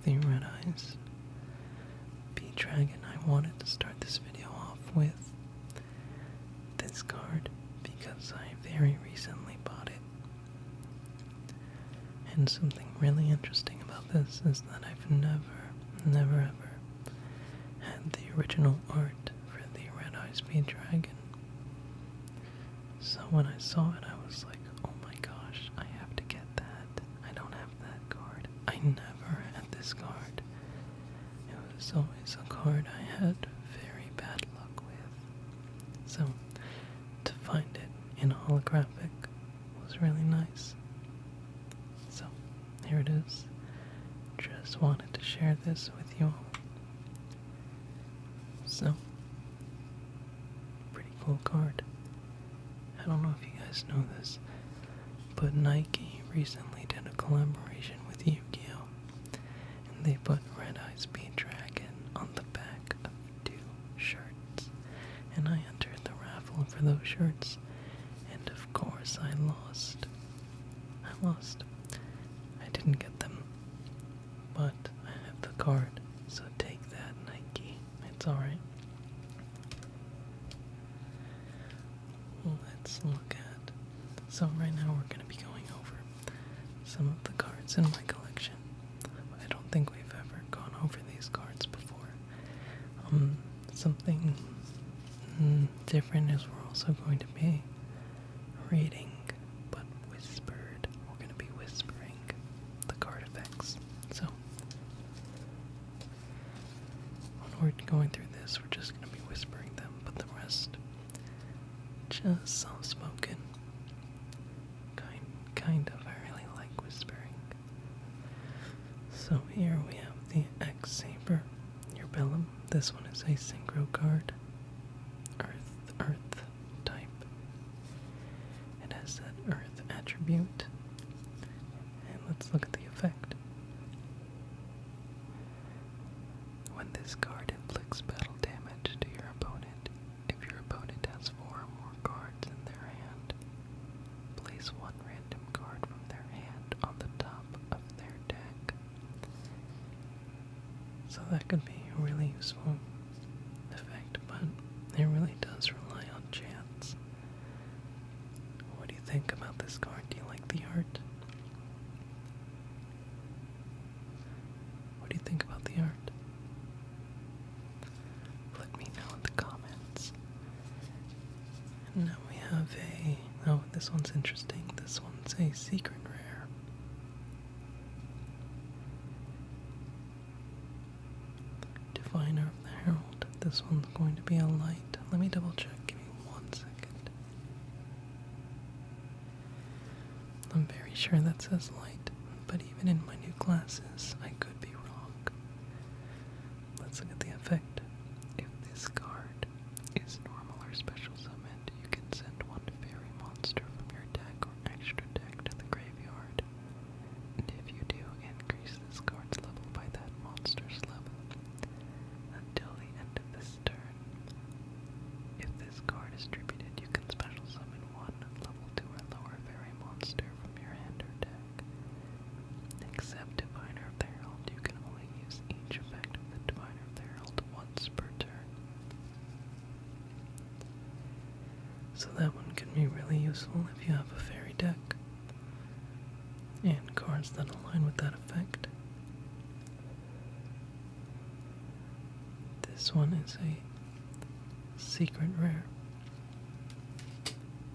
of the Red Eyes Beat Dragon. I wanted to start this video off with this card because I very recently bought it. And something really interesting about this is that I've never ever had the original art for the Red Eyes Beat Dragon. So when I saw it, I was like, oh my gosh, I have to get that. I don't have that card. I never had this card. It was always a card I had very bad luck with. So to find it in holographic was really nice. So here it is. Just wanted to share this with you all. So, pretty cool card. I don't know if you guys know this, but Nike recently did a collaboration with Yu-Gi-Oh! And they put Red Eyes Beat Dragon on the back of 2 shirts. And I entered the raffle for those shirts, and of course I lost. I didn't get them, but I have the card, so take that, Nike. It's alright. Let's look at. So right now we're going to be going over some of the cards in my collection. I don't think we've ever gone over these cards before. Something different is we're also going to be reading, but whispered. We're going to be whispering the card effects. So when we're going through this, we're just going to be whispering them, but the rest just soft-spoken. Kind of. I really like whispering. So here we have the X-Saber, your Bellum. This one is a Synchro card. Earth type. It has that Earth attribute. And let's look at the effect. When this card inflicts battle damage to your opponent, if your opponent has 4 or more cards in their hand, place 1 random card from their hand on the top of their deck. So that could be a really useful effect, but it really does rely on chance. What do you think about this card? Do you like the art? What do you think about the art? Let me know in the comments. And now we have this one's interesting. This one's a secret rare. Diviner of the Herald. This one's going to be a light. Let me double check. Give me 1 second. I'm very sure that says light, but even in my new glasses, I could be wrong. Let's look at the effect. If this card is normal or special summoned, you can send 1 fairy monster from your deck or extra deck to the graveyard. And if you do, increase this card's level by that monster's level until the end of this turn. If this card is distributed, you can special summon 1 level 2 or lower fairy monster from your hand or deck. Except Diviner of the Herald, you can only use each effect of the Diviner of the Herald once per turn. So that one can be really useful if you have a fairy deck and cards that align with that effect. This one is a secret rare,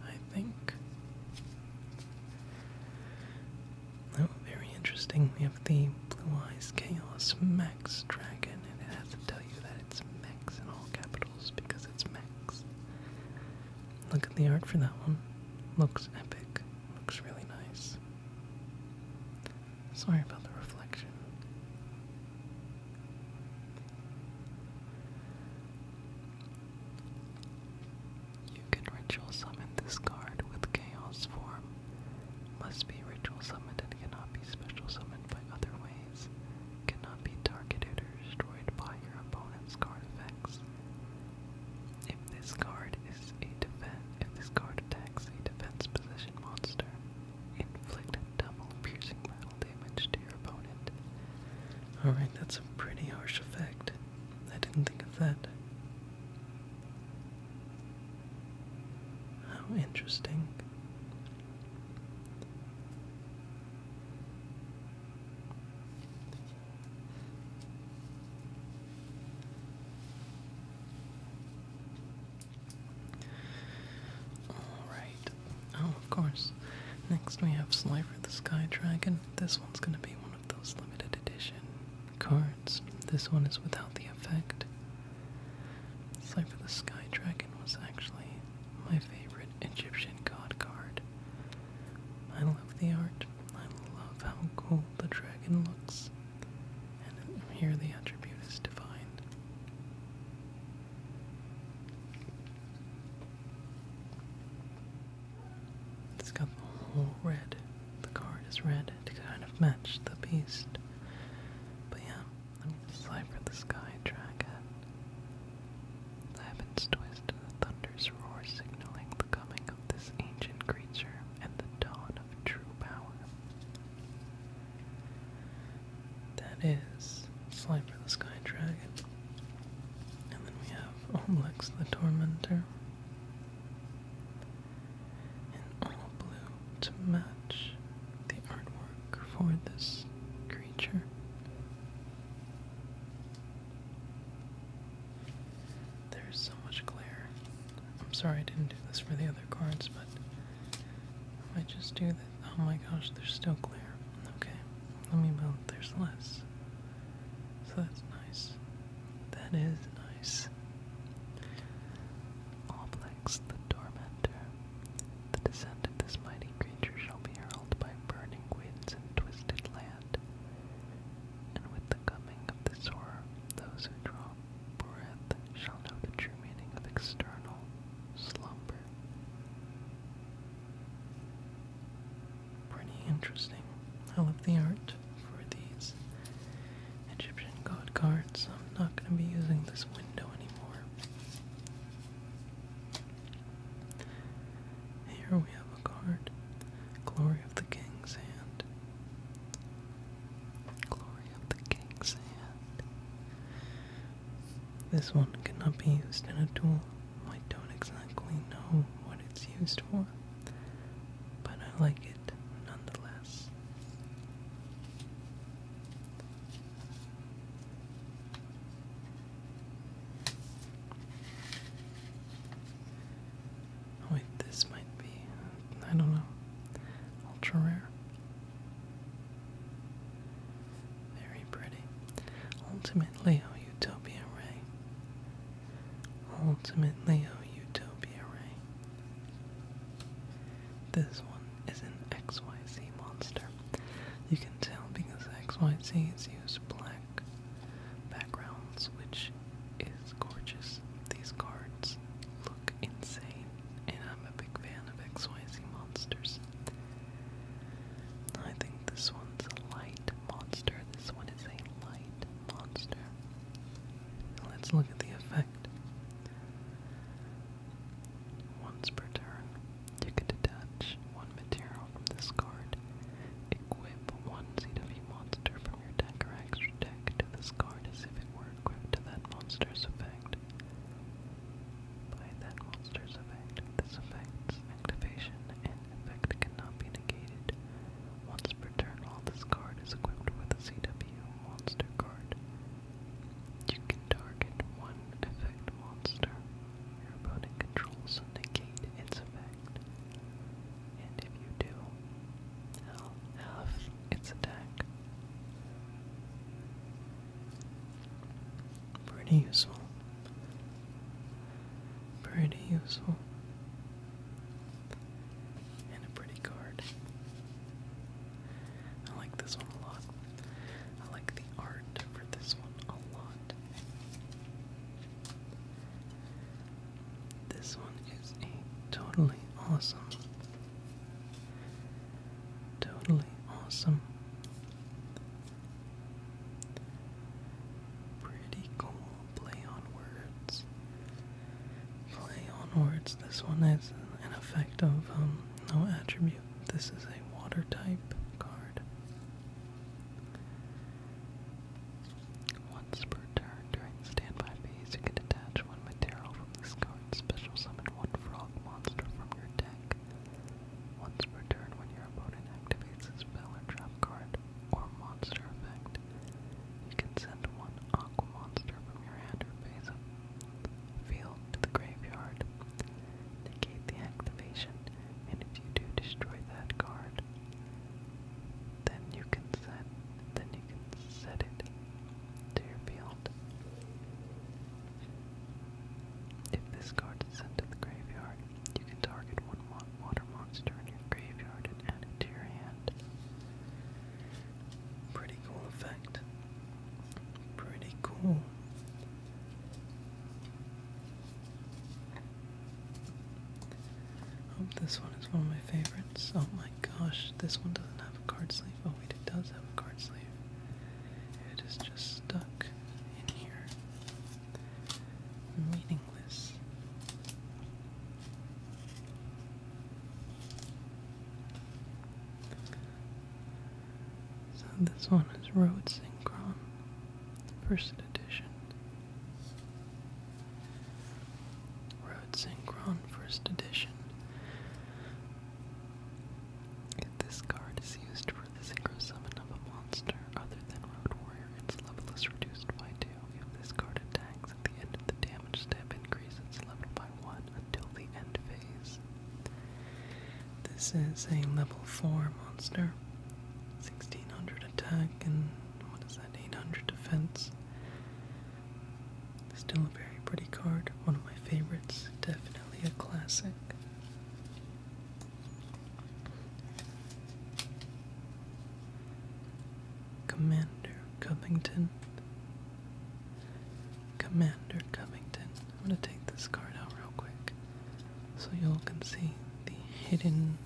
I think. Oh, very interesting. We have the Blue Eyes Chaos Max Dragon, and it has to tell you that it's Max in all capitals because it's Max. Look at the art for that one. Looks epic. Looks really nice. Sorry about the reflection. You can ritual summon this card with Chaos form. Must be ritual summoned and cannot be special summoned by other ways. Cannot be targeted or destroyed by your opponent's card effects. If this card attacks a defense position, Alright, that's a pretty harsh effect. I didn't think of that. How interesting. Alright. Oh, of course. Next we have Slifer the Sky Dragon. This one's gonna be one of those limited edition cards. This one is without the effect. Slifer the Sky Dragon was actually my favorite Egyptian god card. I love the art. I love how cool the dragon looks. And here the attribute is divine. It's got the whole red. The card is red to kind of match the beast. But yeah, let me decipher the Sky Dragon. The heavens twist and the thunders roar, signaling the coming of this ancient creature and the dawn of true power. That is Slifer the Sky Dragon. And then we have Oblex the Tormentor. In all blue to match the artwork for this creature. There's so much glare. I'm sorry I didn't do this for the other cards, but I might just do that. Oh my gosh, there's still glare. Okay, let me melt. There's less. So that's nice. That is nice. Oblex the Tormentor. The descent of this mighty creature shall be hurled by burning winds and twisted land. And with the coming of this horror, those who draw breath shall know the true meaning of external slumber. Pretty interesting. I love the art for these Egyptian god cards. I'm not going to be using this window anymore. Here we have a card. Glory of the King's Hand. Glory of the King's Hand. This one cannot be used in a duel. I don't exactly know what it's used for, but I like it nonetheless. Oh wait, this might be, I don't know, ultra rare. Very pretty. Ultimate Leo Utopia Ray. Ultimate Leo Utopia Ray. This one is an XYZ monster. You can tell because XYZ has used black backgrounds, which is gorgeous. These cards look insane, and I'm a big fan of XYZ monsters. I think this one's a light monster. This one is a light monster. Let's look at the effect. Once per turn, you can detach one material from this card. Equip one CW monster from your deck or extra deck to this card as if it were equipped to that monster's effect. By that monster's effect, this effect's activation and effect cannot be negated. Once per turn, while this card is equipped with a CW monster card, you can target one effect monster your opponent controls and negate its effect. And if you do, half its attack. Pretty useful. Pretty useful. And a pretty card. I like this one a lot. I like the art for this one a lot. This one is a totally awesome. Totally awesome. Pretty cool play on words. Play on words. This one is an effect of no attribute. This is a water type card. Ooh. Oh, this one is one of my favorites. Oh my gosh, this one doesn't have a card sleeve. Oh wait, it does have a card sleeve. It is just stuck in here. Meaningless. So this one is Road Synchron, first edition. Road Synchron, first edition. If this card is used for the synchro summon of a monster other than Road Warrior, its level is reduced by 2. If this card attacks at the end of the damage step, increase its level by 1 until the end phase. This is a level 4 monster. 1600 attack and what is that, 800 defense. Still a very pretty card, one of my favorites, definitely a classic. Commander Covington. Commander Covington. I'm going to take this card out real quick so you all can see the hidden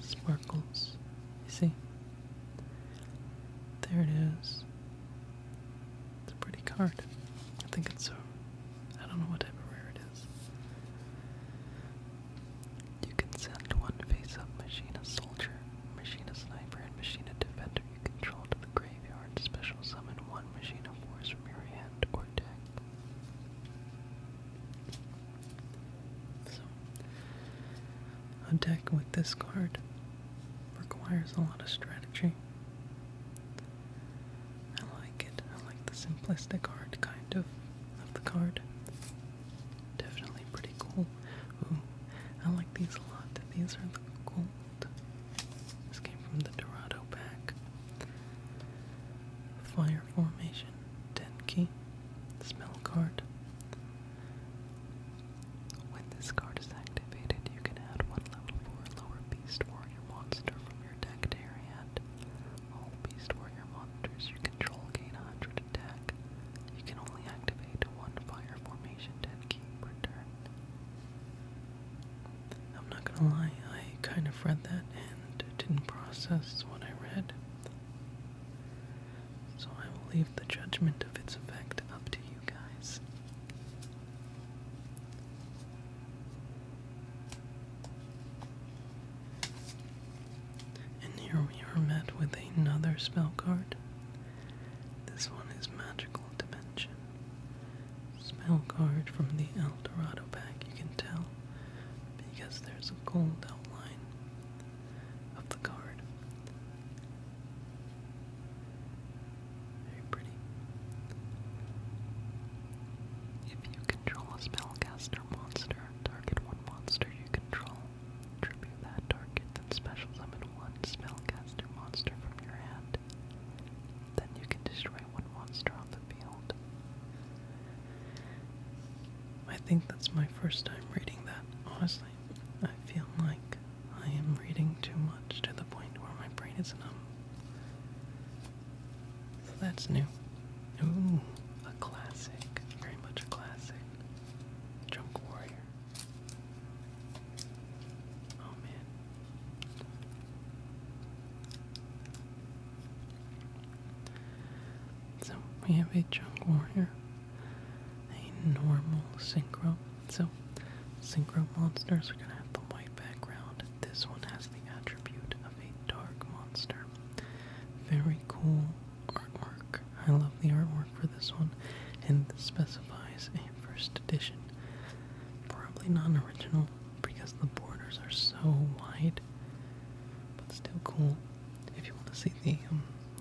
sparkles. You see? There it is. It's a pretty card. I think it's I don't know what type of rare it is. You can send one face-up machine a soldier, machine a sniper, and machine a defender you control to the graveyard. Special summon one machine of force from your hand or deck. So, a deck with this card requires a lot of strategy. I like it. I like the simplistic art kind of the card. Definitely pretty cool. Ooh, I like these a lot. These are the gold. This came from the Dorado pack. Fire Formation, 10 key, spell card. When this card is activated, you can add one level 4 lower beast warrior monster from your deck to your hand. All beast warrior monsters you control gain 100 attack. You can only activate one Fire Formation 10 key per turn. I'm not gonna lie, I kind of read that and didn't process what I read. So I will leave the judgment of its effect up to you guys. And here we are met with another spell card. This one is Magical Dimension. Spell card from the El Dorado pack, you can tell, because there's a gold outline of the card. Very pretty. If you control a spellcaster monster, target one monster you control. Tribute that target, then special summon one spellcaster monster from your hand. Then you can destroy one monster on the field. I think that's my first time reading that, honestly. I feel like I am reading too much to the point where my brain is numb. So that's new. Ooh, a classic. Very much a classic. Junk Warrior. Oh man. So we have a Junk Warrior. A normal synchro. So synchro monsters are gonna have the white background. This one has the attribute of a dark monster. Very cool artwork. I love the artwork for this one, and this specifies a first edition. Probably non-original because the borders are so wide, but still cool. If you want to see the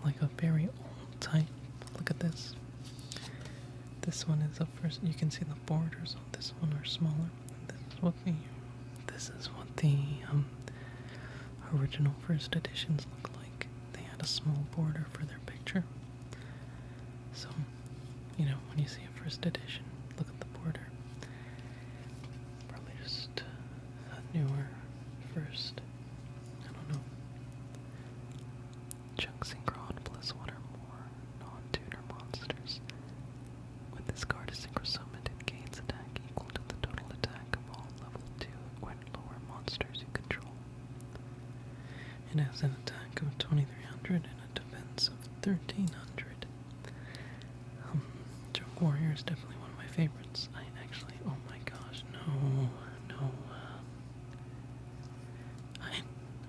like a very old type, look at this. This one is a first. You can see the borders on this one are smaller. This is what the original first editions look like. They had a small border for their picture. So, you know, when you see a first edition, look at the border. Probably just a newer first. I don't know. Chunk Synchron plus one or more non-tuner monsters. Warrior is definitely one of my favorites. I actually, oh my gosh, no.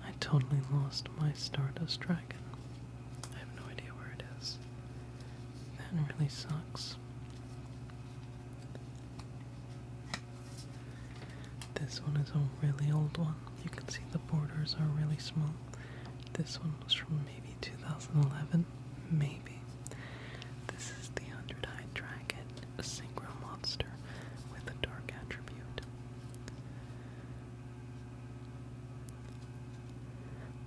I totally lost my Stardust Dragon. I have no idea where it is. That really sucks. This one is a really old one. You can see the borders are really small. This one was from maybe 2011, maybe. This is the 100-eyed dragon, a synchro monster with a dark attribute.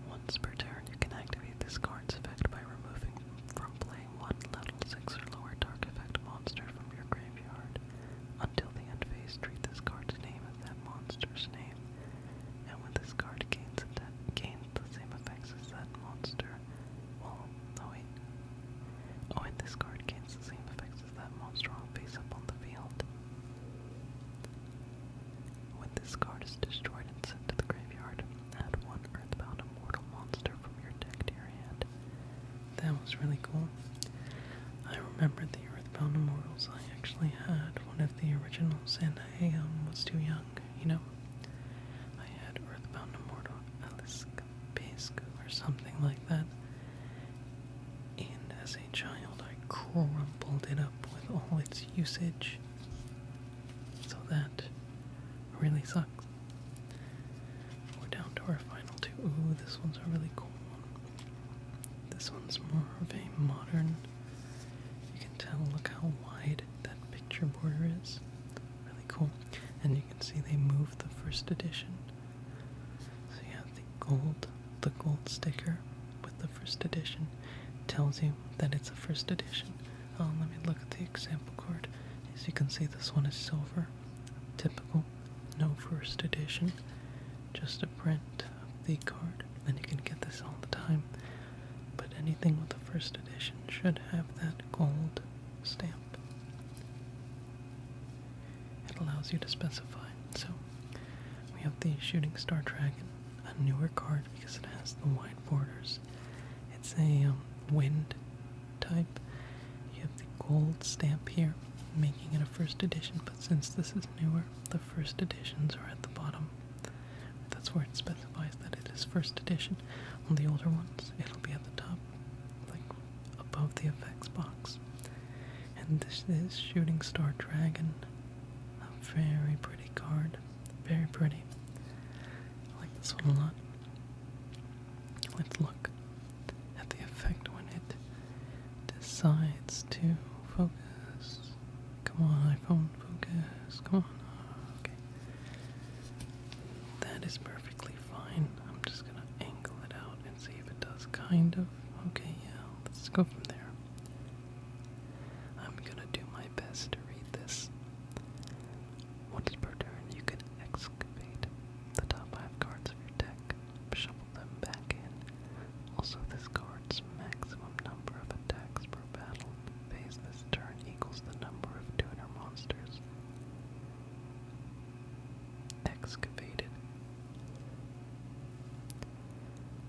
Once per turn, you can activate this card's effect by removing from play one level 6 or lower dark effect monster from your graveyard. Until the end phase, treat this card's name as that monster's name. And when this card gains the same effects as that monster, and this card gains the same effects as that monster on face up on the field. When this card is destroyed and sent to the graveyard, add one Earthbound Immortal monster from your deck to your hand. That was really cool. I remember the Earthbound Immortals. I actually had one of the originals, and I was too young, you know. I had Earthbound Immortal Aliska Pesku or something like that. And as a child, I crumpled it up with all its usage. So that really sucks. We're down to our final two. Ooh, this one's a really cool one. This one's more of a modern. You can tell, look how wide that picture border is. Really cool. And you can see they moved the first edition. So you have the gold sticker with the first edition. Tells you that it's a first edition. Let me look at the example card. As you can see, this one is silver. Typical. No first edition. Just a print of the card. And you can get this all the time. But anything with the first edition should have that gold stamp. It allows you to specify. So, we have the Shooting Star Dragon. A newer card because it has the wide borders. It's a wind type. You have the gold stamp here, making it a first edition, but since this is newer, the first editions are at the bottom. That's where it specifies that it is first edition. On the older ones, it'll be at the top, like above the effects box. And this is Shooting Star Dragon. A very pretty card. Very pretty. I like this one a lot. Let's look at the effect when it decides to focus. Come on, iPhone, focus. Come on. Okay. That is perfectly fine. I'm just gonna angle it out and see if it does kind of. Okay, yeah, let's go from there. I'm gonna do my best to read this. Once per turn, you can excavate the top 5 cards of your deck, shuffle them back in. Also, this card's maximum number of attacks per battle phase this turn equals the number of tuner monsters excavated.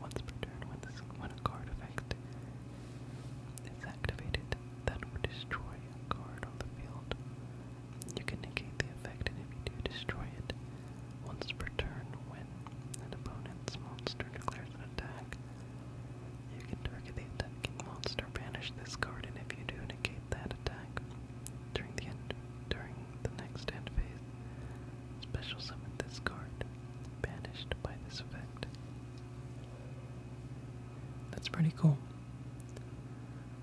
Once per turn, when a card effect is activated that would destroy a card on the field, you can negate the effect, and if you do destroy it, once per turn, when an opponent's monster declares an attack, you can target the attacking monster, banish this card, and if you do negate that attack during the next end phase, special summon this card, banished by this effect. That's pretty cool.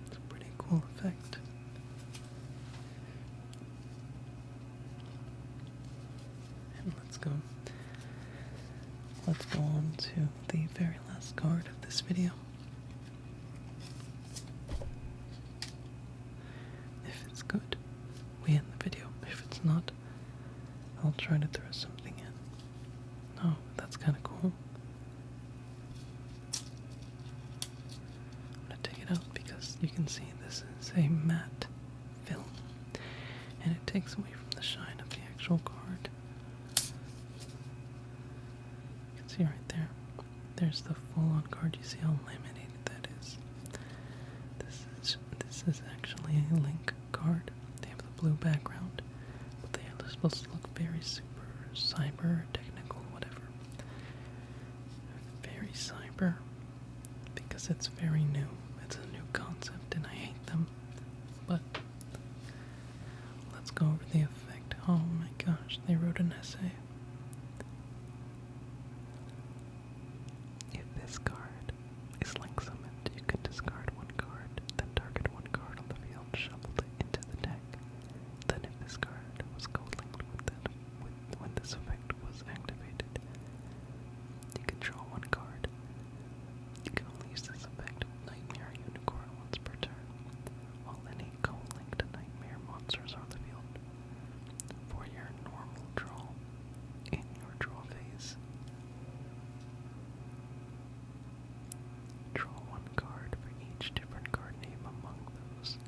It's a pretty cool effect. And let's go on to the very last card of this video. If it's good, we end the video. If it's not, I'll try to throw something in. Oh, that's kind of cool. I'm gonna take it out because you can see this is a matte film, and it takes away from the shine of the actual card. You can see right there. There's the full-on card. You see how laminated that is. This is actually a Link card. They have the blue background, but they are supposed to look very super cyber, technical, whatever. Very cyber, because it's very new. It's a new concept, and I hate them. But let's go over the effect. Oh my gosh, they wrote an essay. If this card is link summoned, you can discard one card, then target one card on the field, shuffle it into the deck. Then if this card was co-linked when this effect was activated, you can draw one card. You can only use this effect with Nightmare Unicorn once per turn, while any co-linked Nightmare monsters are on the field. For your normal draw, in your draw phase, draw one card for each different card name among those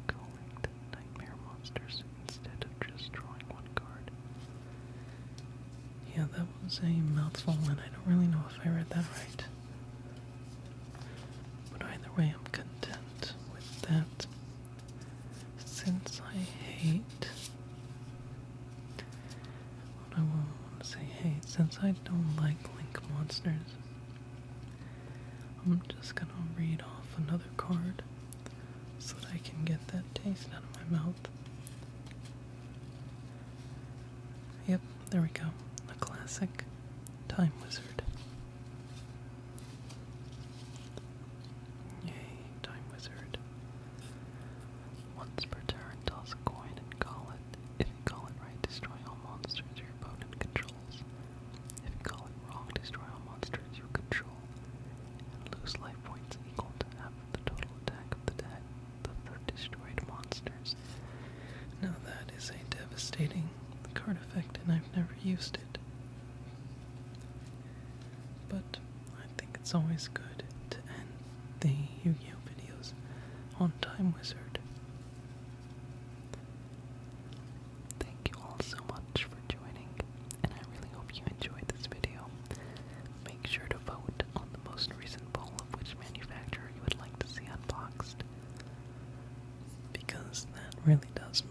co-linked Nightmare monsters instead of just drawing one card. Yeah, that was a mouthful, and I don't really know if I read that right. But either way, I'm content with that. Since I hate... I want to say hate. Since I don't like link monsters, I'm just gonna read off another card so that I can get that taste out of my mouth. Yep, there we go. A classic Time Wizard. Yay, Time Wizard. Once per turn, toss a coin and call it. If you call it right, destroy all monsters your opponent controls. If you call it wrong, destroy all monsters you control. And lose life points equal to half of the total attack of the destroyed monsters. Now that is a devastating card effect, and I've never used it. But I think it's always good to end the Yu-Gi-Oh videos on Time Wizard. Thank you all so much for joining, and I really hope you enjoyed this video. Make sure to vote on the most recent poll of which manufacturer you would like to see unboxed, because that really does